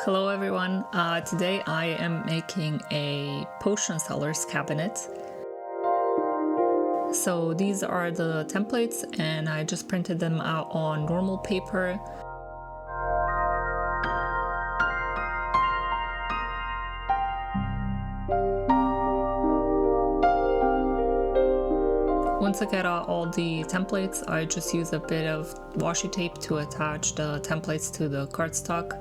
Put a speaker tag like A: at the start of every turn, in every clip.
A: Hello everyone, today I am making a Potion Sellers Cabinet. So these are the templates and I just printed them out on normal paper. Once I get out all the templates, I just use a bit of washi tape to attach the templates to the cardstock.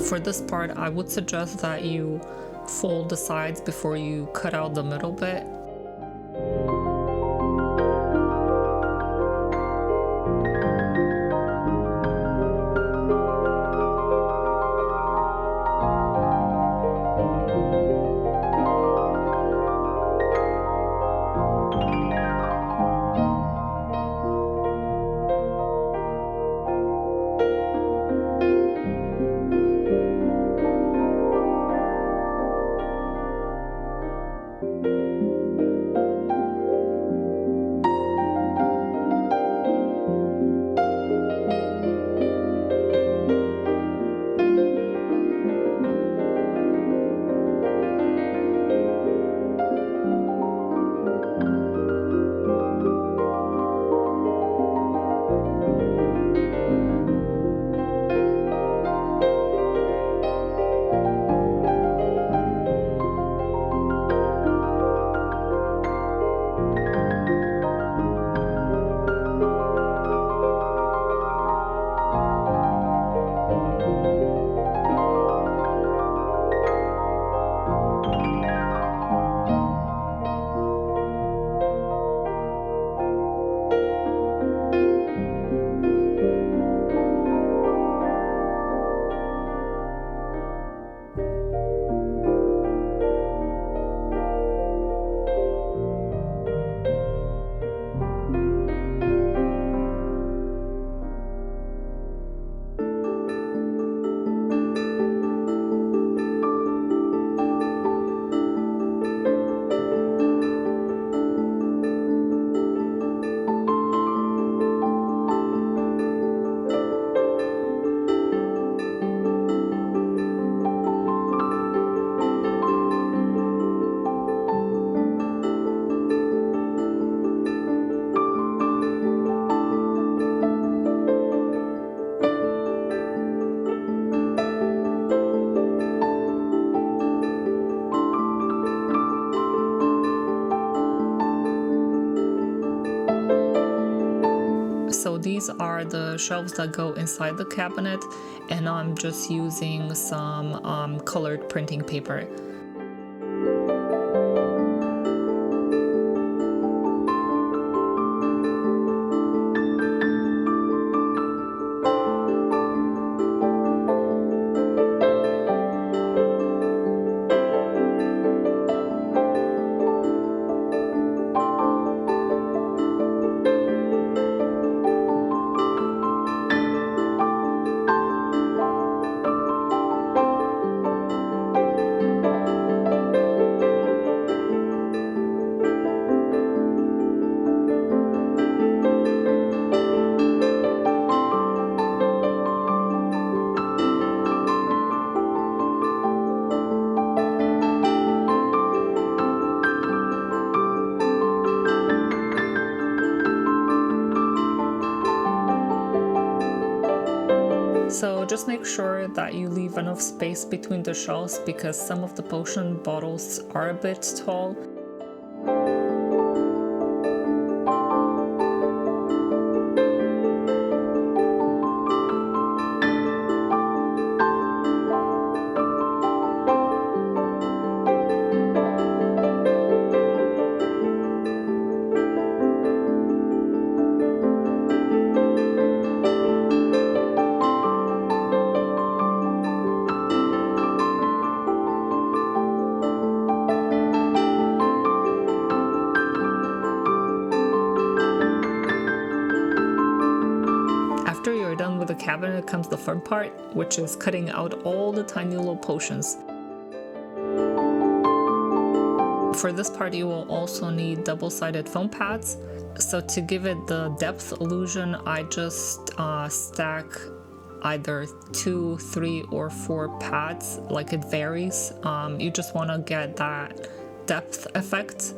A: For this part, I would suggest that you fold the sides before you cut out the middle bit. So these are the shelves that go inside the cabinet, and I'm just using some colored printing paper. So just make sure that you leave enough space between the shelves because some of the potion bottles are a bit tall. cabinet comes the fun part, which is cutting out all the tiny little potions. For this part, you will also need double-sided foam pads. So to give it the depth illusion, I just stack either 2, 3, or 4 pads, like it varies. You just want to get that depth effect.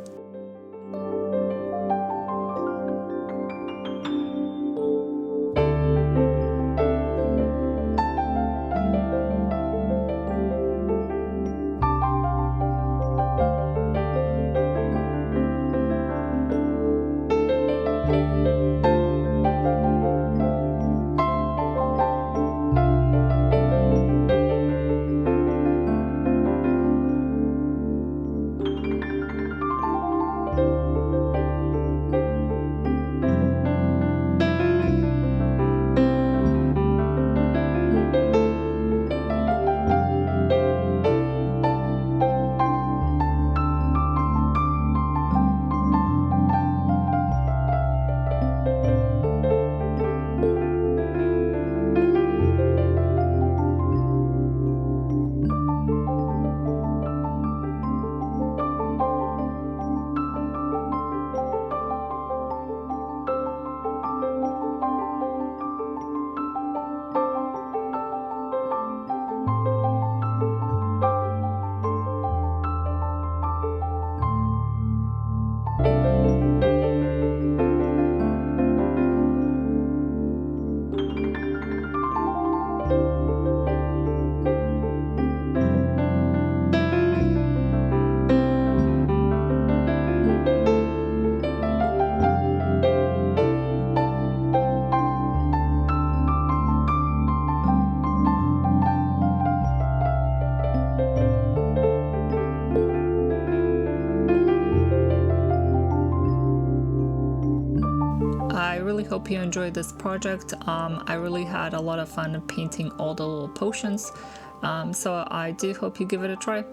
A: I really hope you enjoyed this project. I really had a lot of fun painting all the little potions, so I do hope you give it a try.